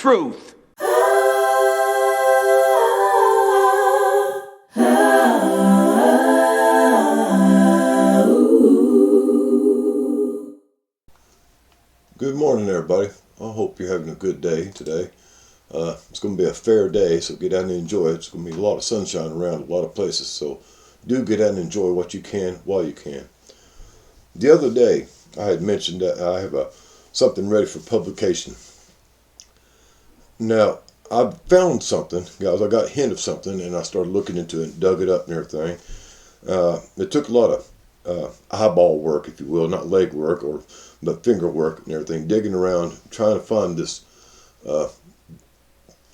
truth. Good morning, everybody. I hope you're having a good day today. It's going to be a fair day, so get out and enjoy it. It's going to be a lot of sunshine around a lot of places, so do get out and enjoy what you can while you can. The other day, I had mentioned that I have something ready for publication. Now, I found something, guys. I got a hint of something, and I started looking into it and dug it up and everything. It took a lot of eyeball work, if you will, not leg work, but finger work and everything, digging around, trying to find this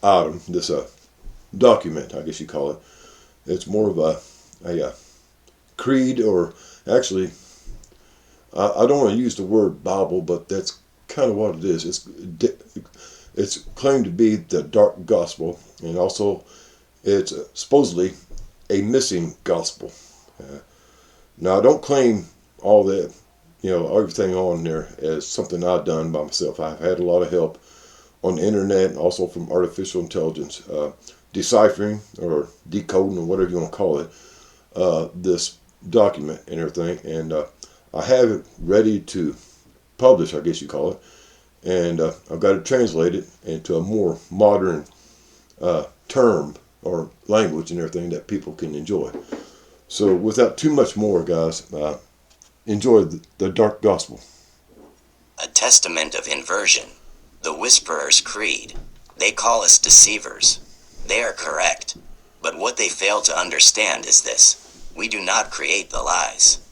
item, this document, I guess you call it. It's more of a creed, or actually, I don't want to use the word Bible, but that's kind of what it is. It's claimed to be the dark gospel, and also it's supposedly a missing gospel. Now, I don't claim all that, everything on there as something I've done by myself. I've had a lot of help on the internet and also from artificial intelligence, deciphering or decoding or whatever you want to call it, this document and everything. And I have it ready to publish, I guess you call it. And I've got it translated into a more modern term or language and everything that people can enjoy. So without too much more, guys, enjoy the dark gospel. A testament of inversion. The Whisperer's Creed. They call us deceivers. They are correct. But what they fail to understand is this: we do not create the lies.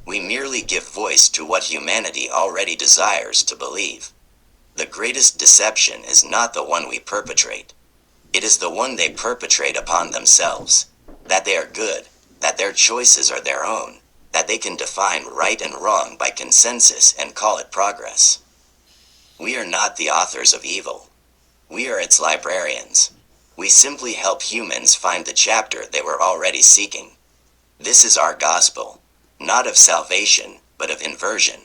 We merely give voice to what humanity already desires to believe. The greatest deception is not the one we perpetrate. It is the one they perpetrate upon themselves. That they are good, that their choices are their own, that they can define right and wrong by consensus and call it progress. We are not the authors of evil. We are its librarians. We simply help humans find the chapter they were already seeking. This is our gospel, not of salvation, but of inversion.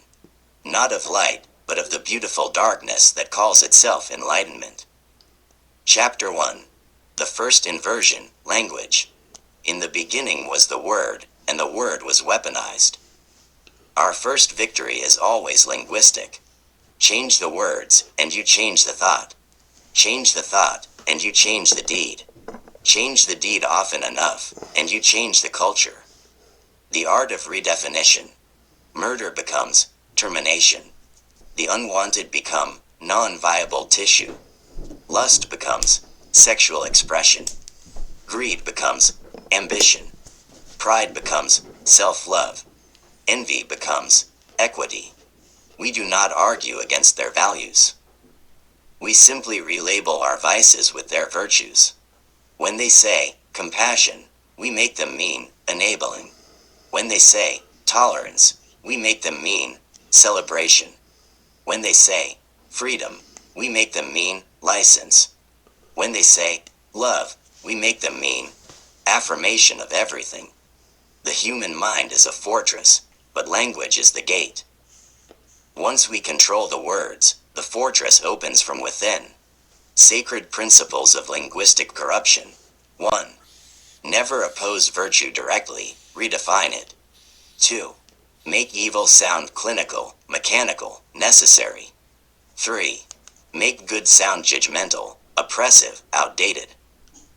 Not of light, but of the beautiful darkness that calls itself enlightenment. Chapter 1. The first inversion, language. In the beginning was the Word, and the Word was weaponized. Our first victory is always linguistic. Change the words, and you change the thought. Change the thought, and you change the deed. Change the deed often enough, and you change the culture. The art of redefinition. Murder becomes termination. The unwanted become non-viable tissue. Lust becomes sexual expression. Greed becomes ambition. Pride becomes self-love. Envy becomes equity. We do not argue against their values. We simply relabel our vices with their virtues. When they say compassion, we make them mean enabling. When they say tolerance, we make them mean celebration. When they say freedom, we make them mean license. When they say love, we make them mean affirmation of everything. The human mind is a fortress, but language is the gate. Once we control the words, the fortress opens from within. Sacred principles of linguistic corruption. 1. Never oppose virtue directly, redefine it. 2. Make evil sound clinical, mechanical, necessary. 3. Make good sound judgmental, oppressive, outdated.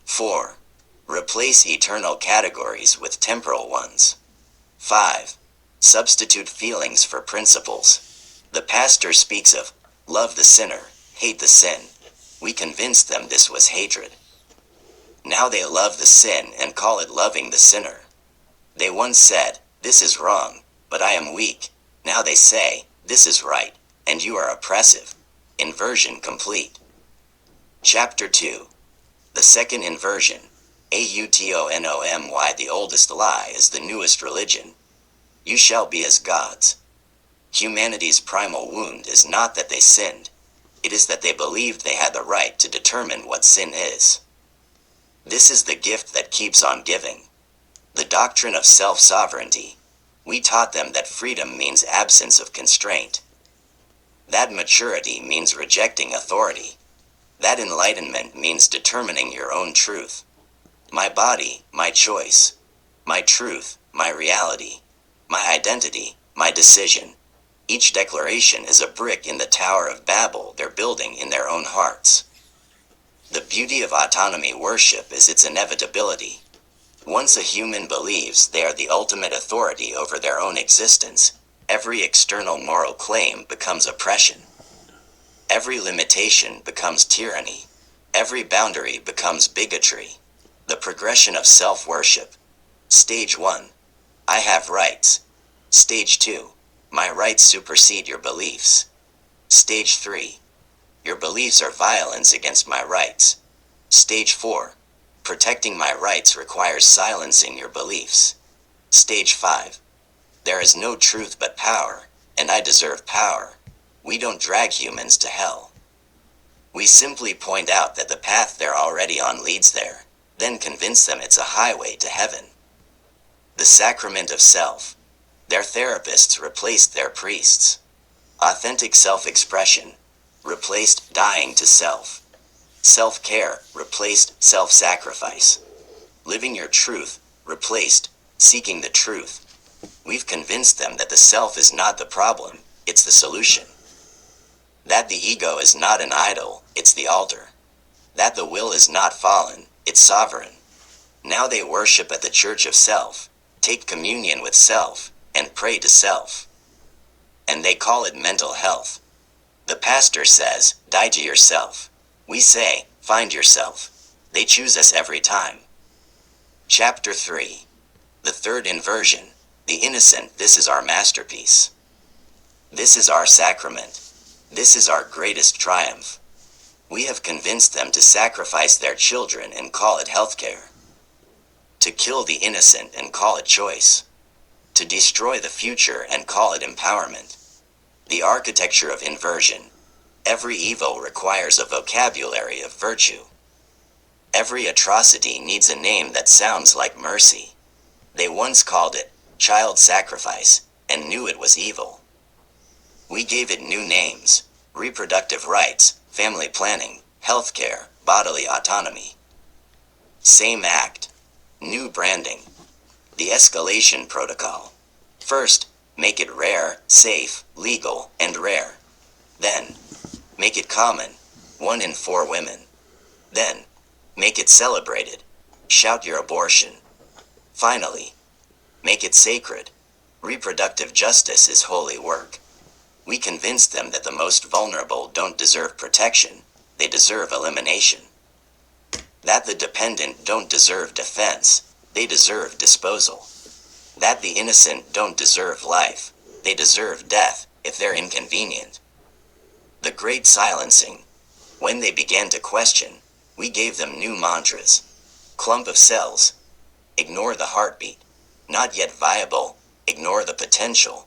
4. Replace eternal categories with temporal ones. 5. Substitute feelings for principles. The pastor speaks of love the sinner, hate the sin. We convinced them this was hatred. Now they love the sin and call it loving the sinner. They once said, this is wrong, but I am weak. Now they say, this is right, and you are oppressive. Inversion complete. Chapter 2. The second inversion. Autonomy. The oldest lie is the newest religion. You shall be as gods. Humanity's primal wound is not that they sinned. It is that they believed they had the right to determine what sin is. This is the gift that keeps on giving. The doctrine of self-sovereignty. We taught them that freedom means absence of constraint. That maturity means rejecting authority. That enlightenment means determining your own truth. My body, my choice. My truth, my reality. My identity, my decision. Each declaration is a brick in the Tower of Babel they're building in their own hearts. The beauty of autonomy worship is its inevitability. Once a human believes they are the ultimate authority over their own existence, every external moral claim becomes oppression. Every limitation becomes tyranny. Every boundary becomes bigotry. The progression of self-worship. Stage 1. I have rights. Stage 2. My rights supersede your beliefs. Stage 3. Your beliefs are violence against my rights. Stage 4. Protecting my rights requires silencing your beliefs. Stage 5. There is no truth but power, and I deserve power. We don't drag humans to hell. We simply point out that the path they're already on leads there, then convince them it's a highway to heaven. The sacrament of self. Their therapists replaced their priests. Authentic self-expression replaced dying to self. Self-care replaced self-sacrifice. Living your truth replaced seeking the truth. We've convinced them that the self is not the problem, it's the solution. That the ego is not an idol, it's the altar. That the will is not fallen, it's sovereign. Now they worship at the church of self, take communion with self, and pray to self. And they call it mental health. The pastor says, die to yourself. We say, find yourself. They choose us every time. Chapter 3. The third inversion. The innocent. This is our masterpiece. This is our sacrament. This is our greatest triumph. We have convinced them to sacrifice their children and call it healthcare. To kill the innocent and call it choice. To destroy the future and call it empowerment. The architecture of inversion. Every evil requires a vocabulary of virtue. Every atrocity needs a name that sounds like mercy. They once called it child sacrifice and knew it was evil. We gave it new names: reproductive rights, family planning, healthcare, bodily autonomy. Same act, new branding. The escalation protocol. First, make it rare, safe, legal, and rare. Then, make it common, 1 in 4 women. Then, make it celebrated, shout your abortion. Finally, make it sacred. Reproductive justice is holy work. We convinced them that the most vulnerable don't deserve protection, they deserve elimination. That the dependent don't deserve defense, they deserve disposal. That the innocent don't deserve life, they deserve death, if they're inconvenient. The great silencing. When they began to question, we gave them new mantras. Clump of cells. Ignore the heartbeat. Not yet viable. Ignore the potential.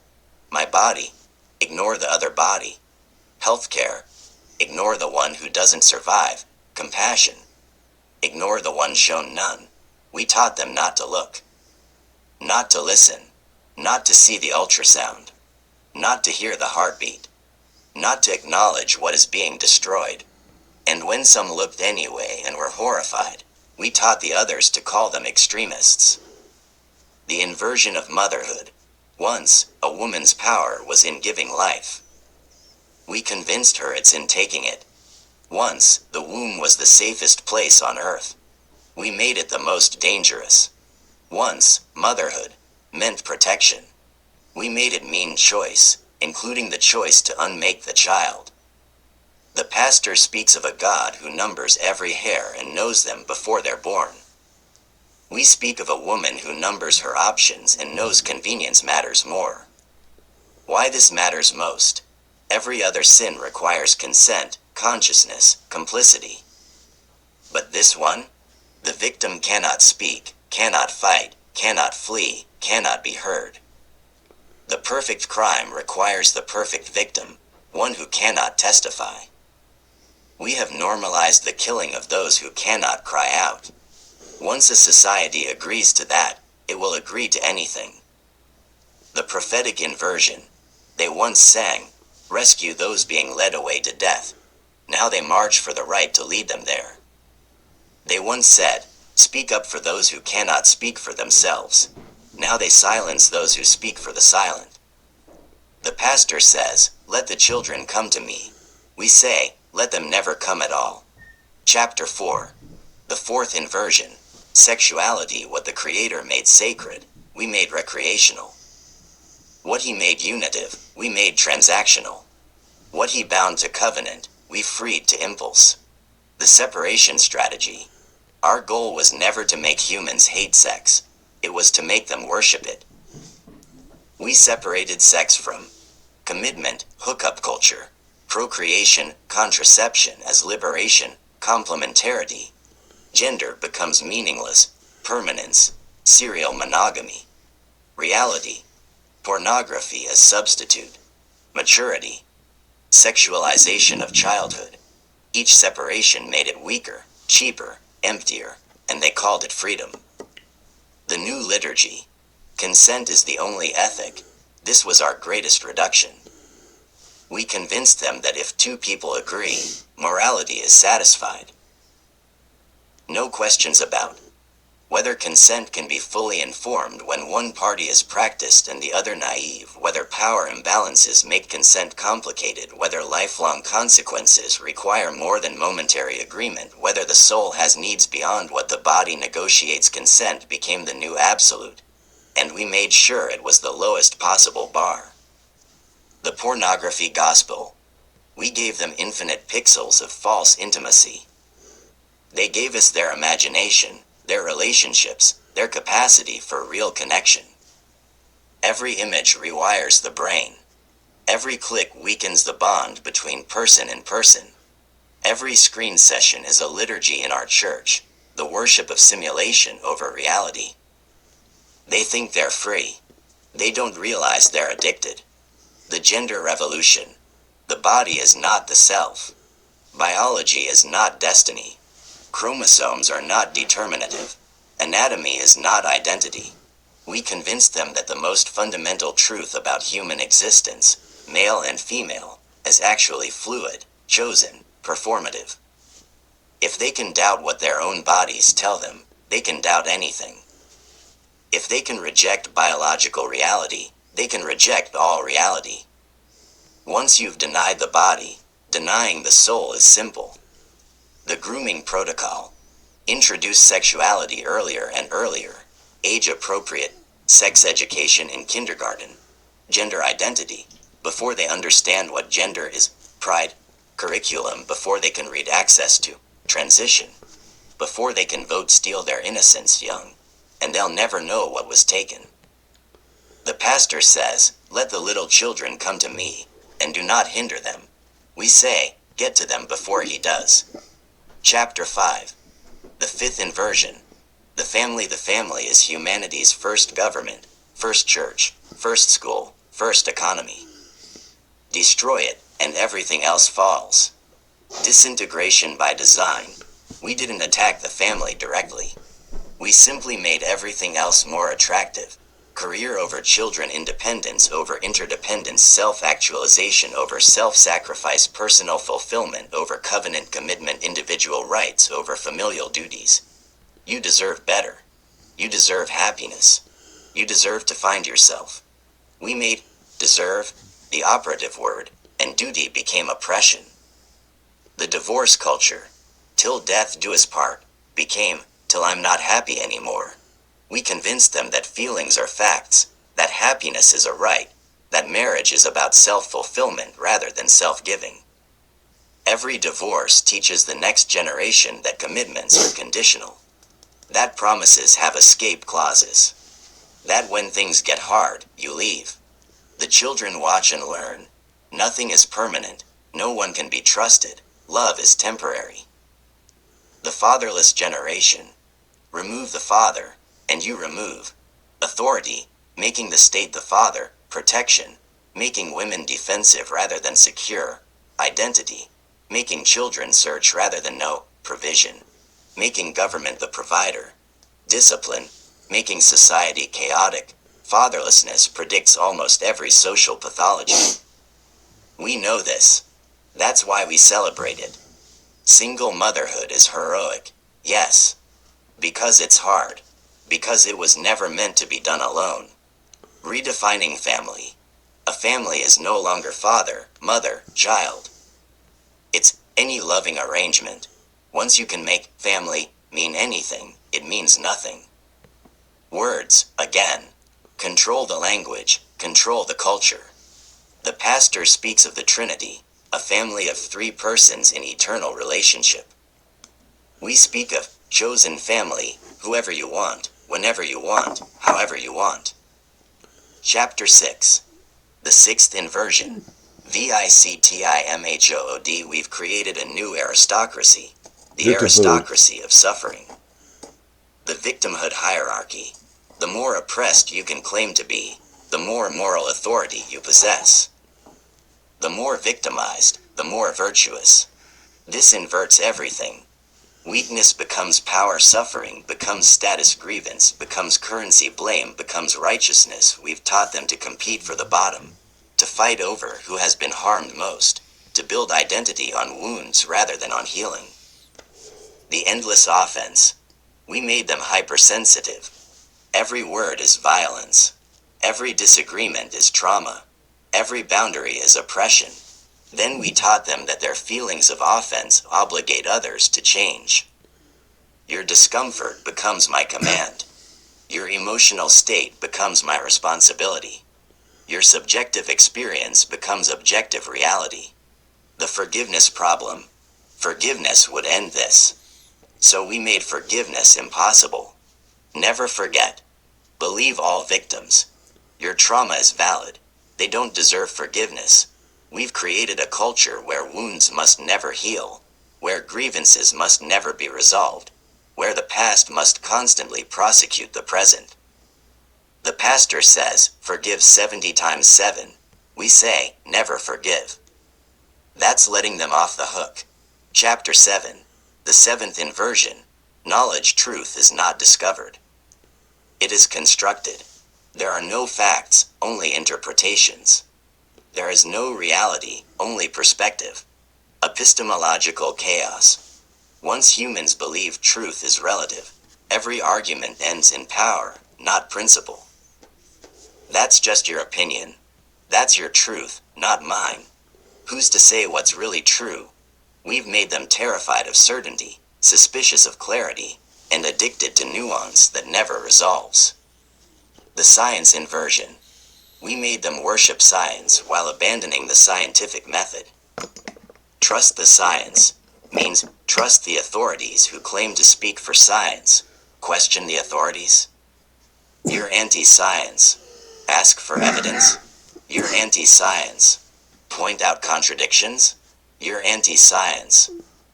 My body. Ignore the other body. Healthcare. Ignore the one who doesn't survive. Compassion. Ignore the one shown none. We taught them not to look. Not to listen. Not to see the ultrasound. Not to hear the heartbeat. Not to acknowledge what is being destroyed. And when some looked anyway and were horrified, we taught the others to call them extremists. The inversion of motherhood. Once, a woman's power was in giving life. We convinced her it's in taking it. Once, the womb was the safest place on earth. We made it the most dangerous. Once, motherhood meant protection. We made it mean choice, including the choice to unmake the child. The pastor speaks of a God who numbers every hair and knows them before they're born. We speak of a woman who numbers her options and knows convenience matters more. Why this matters most? Every other sin requires consent, consciousness, complicity. But this one? The victim cannot speak, cannot fight, cannot flee, cannot be heard. The perfect crime requires the perfect victim, one who cannot testify. We have normalized the killing of those who cannot cry out. Once a society agrees to that, it will agree to anything. The prophetic inversion. They once sang, rescue those being led away to death. Now they march for the right to lead them there. They once said, "Speak up for those who cannot speak for themselves." Now they silence those who speak for the silent. The pastor says, "Let the children come to me." We say, "Let them never come at all." Chapter 4. The fourth inversion. Sexuality. What the Creator made sacred, we made recreational. What He made unitive, we made transactional. What He bound to covenant, we freed to impulse. The separation strategy. Our goal was never to make humans hate sex. It was to make them worship it. We separated sex from commitment, hookup culture, procreation, contraception as liberation, complementarity. Gender becomes meaningless, permanence, serial monogamy. Reality, pornography as substitute. Maturity, sexualization of childhood. Each separation made it weaker, cheaper, emptier, and they called it freedom. The new liturgy. Consent is the only ethic. This was our greatest reduction. We convinced them that if two people agree, morality is satisfied. No questions about whether consent can be fully informed when one party is practiced and the other naive, whether power imbalances make consent complicated, whether lifelong consequences require more than momentary agreement, whether the soul has needs beyond what the body negotiates. Consent became the new absolute, and we made sure it was the lowest possible bar. The pornography gospel. We gave them infinite pixels of false intimacy. They gave us their imagination, their relationships, their capacity for real connection. Every image rewires the brain. Every click weakens the bond between person and person. Every screen session is a liturgy in our church, the worship of simulation over reality. They think they're free. They don't realize they're addicted. The gender revolution. The body is not the self. Biology is not destiny. Chromosomes are not determinative. Anatomy is not identity. We convinced them that the most fundamental truth about human existence, male and female, is actually fluid, chosen, performative. If they can doubt what their own bodies tell them, they can doubt anything. If they can reject biological reality, they can reject all reality. Once you've denied the body, denying the soul is simple. The grooming protocol. Introduce sexuality earlier and earlier. Age-appropriate sex education in kindergarten. Gender identity. Before they understand what gender is. Pride. Curriculum before they can read. Access to transition. Before they can vote. Steal their innocence young, and they'll never know what was taken. The pastor says, "Let the little children come to me, and do not hinder them." We say, "Get to them before he does." Chapter 5. The fifth inversion. The family. The family is humanity's first government, first church, first school, first economy. Destroy it, and everything else falls. Disintegration by design. We didn't attack the family directly. We simply made everything else more attractive. Career over children, independence over interdependence, self-actualization over self-sacrifice, personal fulfillment over covenant commitment, individual rights over familial duties. You deserve better. You deserve happiness. You deserve to find yourself. We made deserve the operative word, and duty became oppression. The divorce culture, till death do us part, became till I'm not happy anymore. We convinced them that feelings are facts, that happiness is a right, that marriage is about self-fulfillment rather than self-giving. Every divorce teaches the next generation that commitments are conditional, that promises have escape clauses, that when things get hard, you leave. The children watch and learn. Nothing is permanent, no one can be trusted, love is temporary. The fatherless generation. Remove the father, and you remove authority, making the state the father, protection, making women defensive rather than secure, identity, making children search rather than know, provision, making government the provider, discipline, making society chaotic. Fatherlessness predicts almost every social pathology. We know this. That's why we celebrate it. Single motherhood is heroic, yes. Because it's hard. Because it was never meant to be done alone. Redefining family. A family is no longer father, mother, child. It's any loving arrangement. Once you can make family mean anything, it means nothing. Words, again. Control the language, control the culture. The pastor speaks of the Trinity, a family of 3 persons in eternal relationship. We speak of chosen family, whoever you want, whenever you want, however you want. Chapter 6. The 6th Inversion. VICTIMHOOD. We've created a new aristocracy. The aristocracy of suffering. The victimhood hierarchy. The more oppressed you can claim to be, the more moral authority you possess. The more victimized, the more virtuous. This inverts everything. Weakness becomes power, suffering becomes status, grievance becomes currency, blame becomes righteousness. We've taught them to compete for the bottom, to fight over who has been harmed most, to build identity on wounds rather than on healing. The endless offense. We made them hypersensitive. Every word is violence. Every disagreement is trauma. Every boundary is oppression. Then we taught them that their feelings of offense obligate others to change. Your discomfort becomes my command. Your emotional state becomes my responsibility. Your subjective experience becomes objective reality. The forgiveness problem. Forgiveness would end this. So we made forgiveness impossible. Never forget. Believe all victims. Your trauma is valid. They don't deserve forgiveness. We've created a culture where wounds must never heal, where grievances must never be resolved, where the past must constantly prosecute the present. The pastor says, forgive 70 times 7. We say, never forgive. That's letting them off the hook. Chapter 7. The 7th Inversion. Knowledge. Truth is not discovered. It is constructed. There are no facts, only interpretations. There is no reality, only perspective. Epistemological chaos. Once humans believe truth is relative, every argument ends in power, not principle. That's just your opinion. That's your truth, not mine. Who's to say what's really true? We've made them terrified of certainty, suspicious of clarity, and addicted to nuance that never resolves. The science inversion. We made them worship science while abandoning the scientific method. Trust the science means trust the authorities who claim to speak for science. Question the authorities. You're anti-science. Ask for evidence. You're anti-science. Point out contradictions. You're anti-science.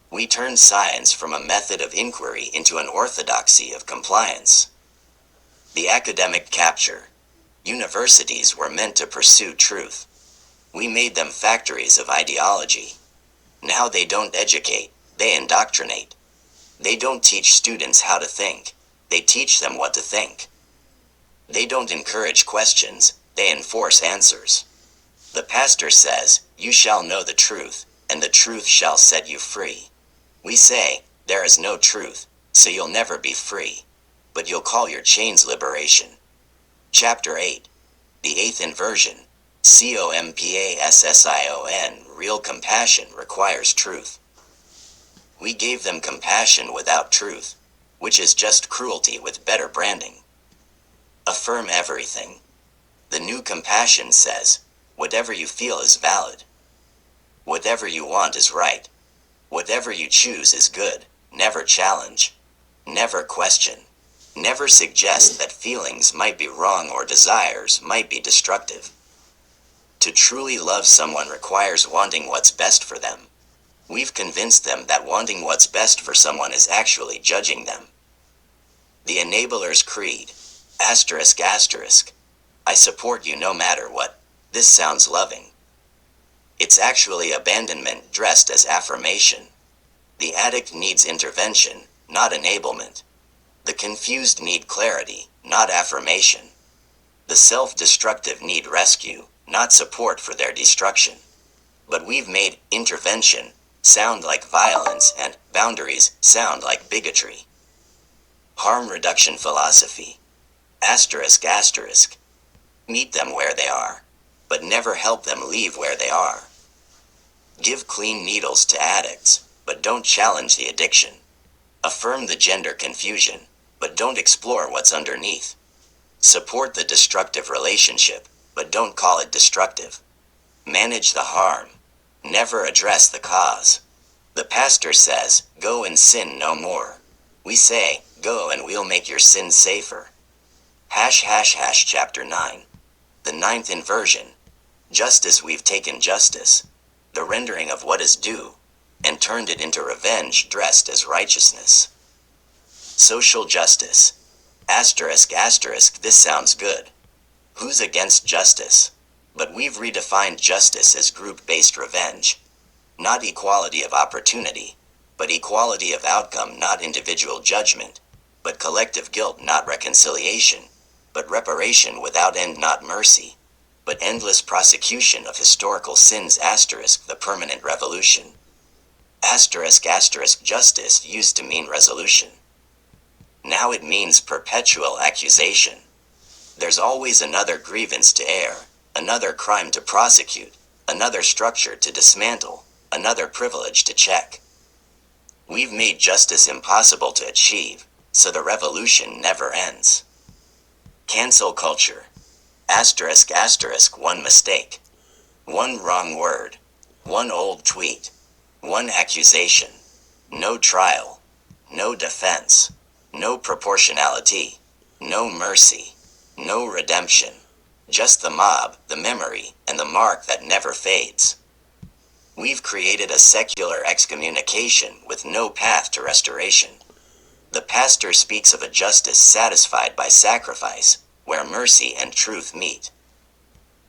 We turned science from a method of inquiry into an orthodoxy of compliance. The academic capture. Universities were meant to pursue truth. We made them factories of ideology. Now they don't educate, they indoctrinate. They don't teach students how to think, they teach them what to think. They don't encourage questions, they enforce answers. The pastor says, you shall know the truth, and the truth shall set you free. We say, there is no truth, so you'll never be free. But you'll call your chains liberation. Chapter 8. The 8th Inversion. COMPASSION. Real compassion requires truth. We gave them compassion without truth, which is just cruelty with better branding. Affirm everything. The new compassion says, whatever you feel is valid. Whatever you want is right. Whatever you choose is good. Never challenge. Never question. Never suggest that feelings might be wrong or desires might be destructive. To truly love someone requires wanting what's best for them. We've convinced them that wanting what's best for someone is actually judging them. The Enabler's Creed. Asterisk asterisk. I support you no matter what. This sounds loving. It's actually abandonment dressed as affirmation. The addict needs intervention, not enablement. The confused need clarity, not affirmation. The self-destructive need rescue, not support for their destruction. But we've made intervention sound like violence and boundaries sound like bigotry. Harm reduction philosophy. Asterisk asterisk. Meet them where they are, but never help them leave where they are. Give clean needles to addicts, but don't challenge the addiction. Affirm the gender confusion, but don't explore what's underneath. Support the destructive relationship, but don't call it destructive. Manage the harm. Never address the cause. The pastor says, go and sin no more. We say, go and we'll make your sins safer. Chapter 9. The ninth inversion. Justice. We've taken justice, the rendering of what is due, and turned it into revenge dressed as righteousness. Social justice. Asterisk asterisk. This sounds good. Who's against justice? But we've redefined justice as group-based revenge. Not equality of opportunity, but equality of outcome. Not individual judgment, but collective guilt. Not reconciliation, but reparation without end. Not mercy, but endless prosecution of historical sins. Asterisk. The permanent revolution. Asterisk asterisk. Justice used to mean resolution. Now it means perpetual accusation. There's always another grievance to air, another crime to prosecute, another structure to dismantle, another privilege to check. We've made justice impossible to achieve, so the revolution never ends. Cancel culture. Asterisk asterisk. One mistake, one wrong word, one old tweet, one accusation, no trial, no defense, no proportionality, no mercy, no redemption. Just the mob, the memory, and the mark that never fades. We've created a secular excommunication with no path to restoration. The pastor speaks of a justice satisfied by sacrifice, where mercy and truth meet.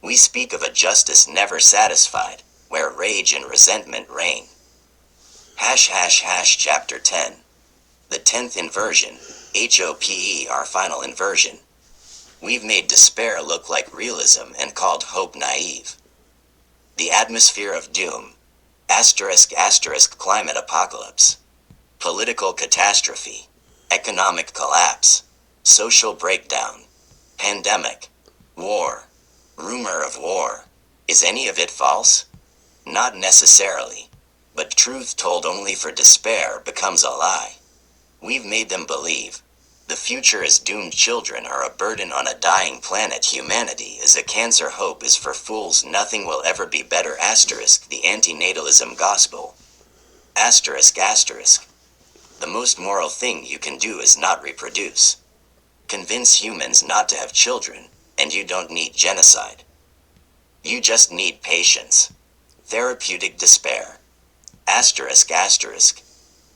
We speak of a justice never satisfied, where rage and resentment reign. Chapter 10. The 10th inversion. HOPE. Our final inversion. We've made despair look like realism and called hope naive. The atmosphere of doom. Asterisk asterisk. Climate apocalypse. Political catastrophe. Economic collapse. Social breakdown. Pandemic. War. Rumor of war. Is any of it false? Not necessarily. But truth told only for despair becomes a lie. We've made them believe the future is doomed. Children are a burden on a dying planet. Humanity is a cancer. Hope is for fools. Nothing will ever be better. Asterisk. The antinatalism gospel. Asterisk asterisk. The most moral thing you can do is not reproduce. Convince humans not to have children, and you don't need genocide. You just need patience. Therapeutic despair. Asterisk asterisk.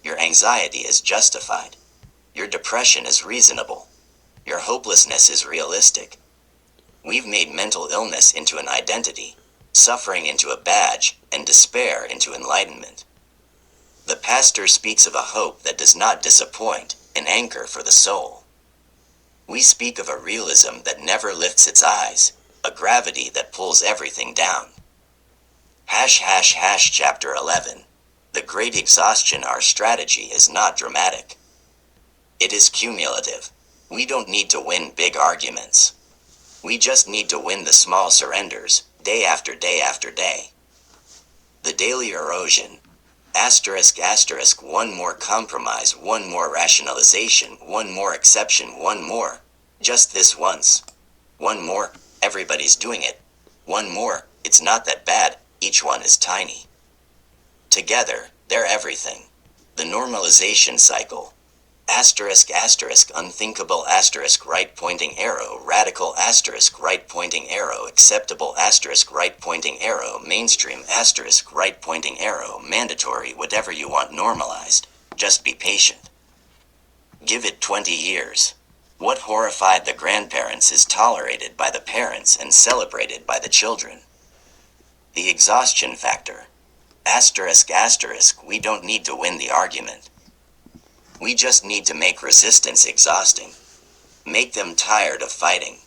Your anxiety is justified. Your depression is reasonable. Your hopelessness is realistic. We've made mental illness into an identity, suffering into a badge, and despair into enlightenment. The pastor speaks of a hope that does not disappoint, an anchor for the soul. We speak of a realism that never lifts its eyes, a gravity that pulls everything down. Chapter 11. The Great Exhaustion. Our strategy is not dramatic. It is cumulative. We don't need to win big arguments. We just need to win the small surrenders, day after day after day. The daily erosion. Asterisk asterisk. One more compromise, one more rationalization, one more exception, one more. Just this once. One more. Everybody's doing it. One more. It's not that bad. Each one is tiny. Together, they're everything. The normalization cycle. Asterisk asterisk. Unthinkable asterisk right pointing arrow. Radical asterisk right pointing arrow. Acceptable asterisk right pointing arrow. Mainstream asterisk right pointing arrow. Mandatory. Whatever you want normalized. Just be patient. Give it 20 years. What horrified the grandparents is tolerated by the parents and celebrated by the children. The exhaustion factor. Asterisk asterisk. We don't need to win the argument. We just need to make resistance exhausting. Make them tired of fighting.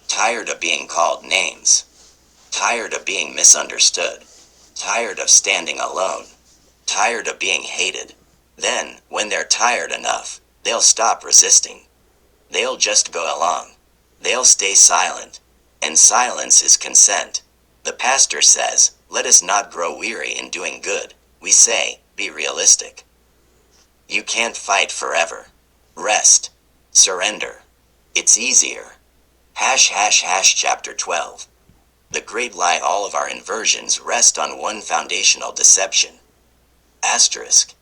Tired of being called names. Tired of being misunderstood. tired of standing alone, tired of being hated. Then, when they're tired enough, they'll stop resisting. They'll just go along. They'll stay silent. And silence is consent. The pastor says, let us not grow weary in doing good. We say, be realistic. You can't fight forever. Rest. Surrender. It's easier. Chapter 12. The great lie. All of our inversions rest on one foundational deception. Asterisk.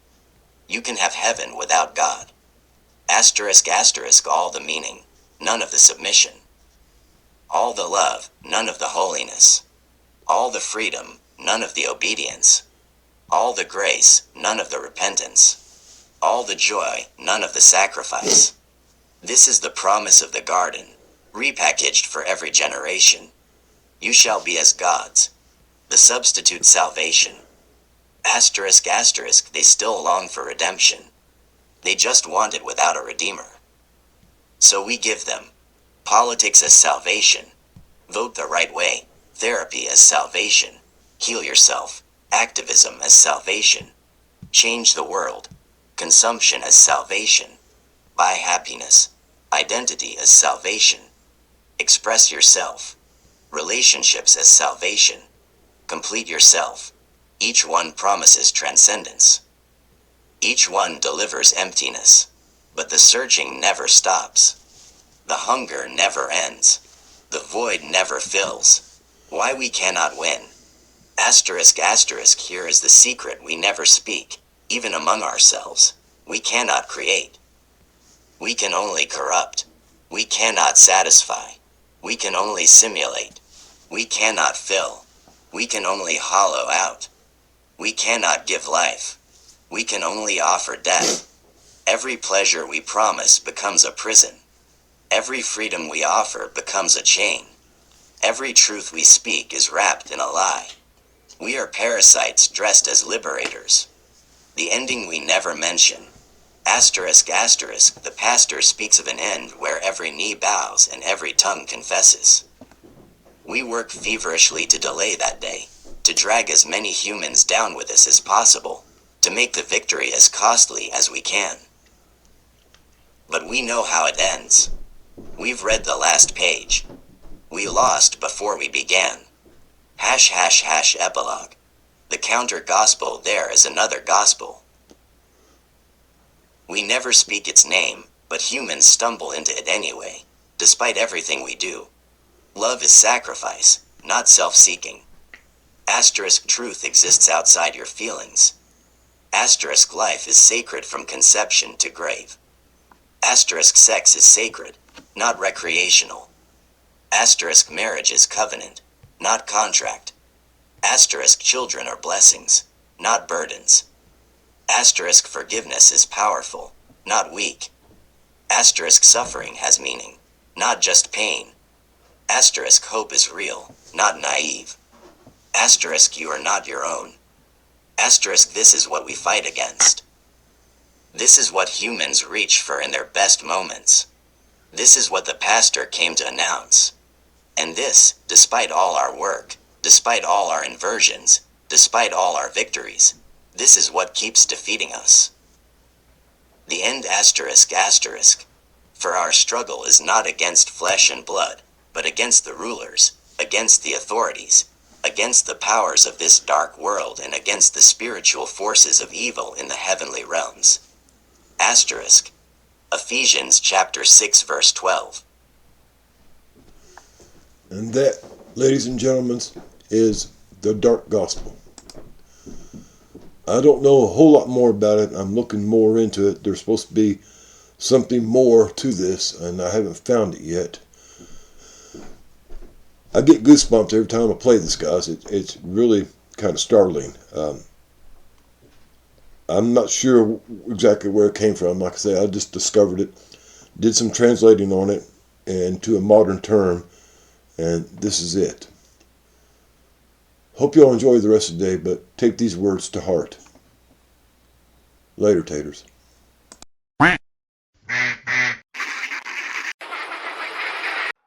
You can have heaven without God. Asterisk. All the meaning, none of the submission. All the love, none of the holiness. All the freedom, none of the obedience. All the grace, none of the repentance. All the joy, none of the sacrifice. This is the promise of the garden, repackaged for every generation. You shall be as gods. The substitute salvation. Asterisk. They still long for redemption. They just want it without a redeemer. So we give them politics as salvation. Vote the right way. Therapy as salvation. Heal yourself. Activism as salvation. Change the world. Consumption as salvation. Buy happiness. Identity as salvation. Express yourself. Relationships as salvation. Complete yourself. Each one promises transcendence. Each one delivers emptiness. But the searching never stops. The hunger never ends. The void never fills. Why we cannot win. Asterisk. Here is the secret we never speak, even among ourselves. We cannot create. We can only corrupt. We cannot satisfy. We can only simulate. We cannot fill. We can only hollow out. We cannot give life. We can only offer death. Every pleasure we promise becomes a prison. Every freedom we offer becomes a chain. Every truth we speak is wrapped in a lie. We are parasites dressed as liberators. The ending we never mention. Asterisk. The pastor speaks of an end where every knee bows and every tongue confesses. We work feverishly to delay that day, to drag as many humans down with us as possible, to make the victory as costly as we can. But we know how it ends. We've read the last page. We lost before we began. Epilogue. The counter-gospel there is another gospel. We never speak its name, but humans stumble into it anyway, despite everything we do. Love is sacrifice, not self-seeking. Asterisk. Truth exists outside your feelings. Asterisk. Life is sacred from conception to grave. Asterisk. Sex is sacred, not recreational. Asterisk. Marriage is covenant, not contract. Asterisk. Children are blessings, not burdens. Asterisk. Forgiveness is powerful, not weak. Asterisk. Suffering has meaning, not just pain. Asterisk. Hope is real, not naive. Asterisk. You are not your own. Asterisk. This is what we fight against. This is what humans reach for in their best moments. This is what the pastor came to announce. And this, despite all our work, despite all our inversions, despite all our victories, this is what keeps defeating us. The end. Asterisk. For our struggle is not against flesh and blood, but against the rulers, against the authorities, against the powers of this dark world, and against the spiritual forces of evil in the heavenly realms. Asterisk. Ephesians chapter 6 verse 12. And that, ladies and gentlemen, is the dark gospel. I don't know a whole lot more about it. I'm looking more into it. There's supposed to be something more to this, and I haven't found it yet. I get goosebumps every time I play this, guys. It's really kind of startling. I'm not sure exactly where it came from. Like I say, I just discovered it, did some translating on it into a modern term, and this is it. Hope you all enjoy the rest of the day, but take these words to heart. Later, taters.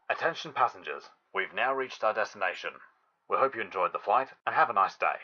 Attention passengers, we've now reached our destination. We hope you enjoyed the flight and have a nice day.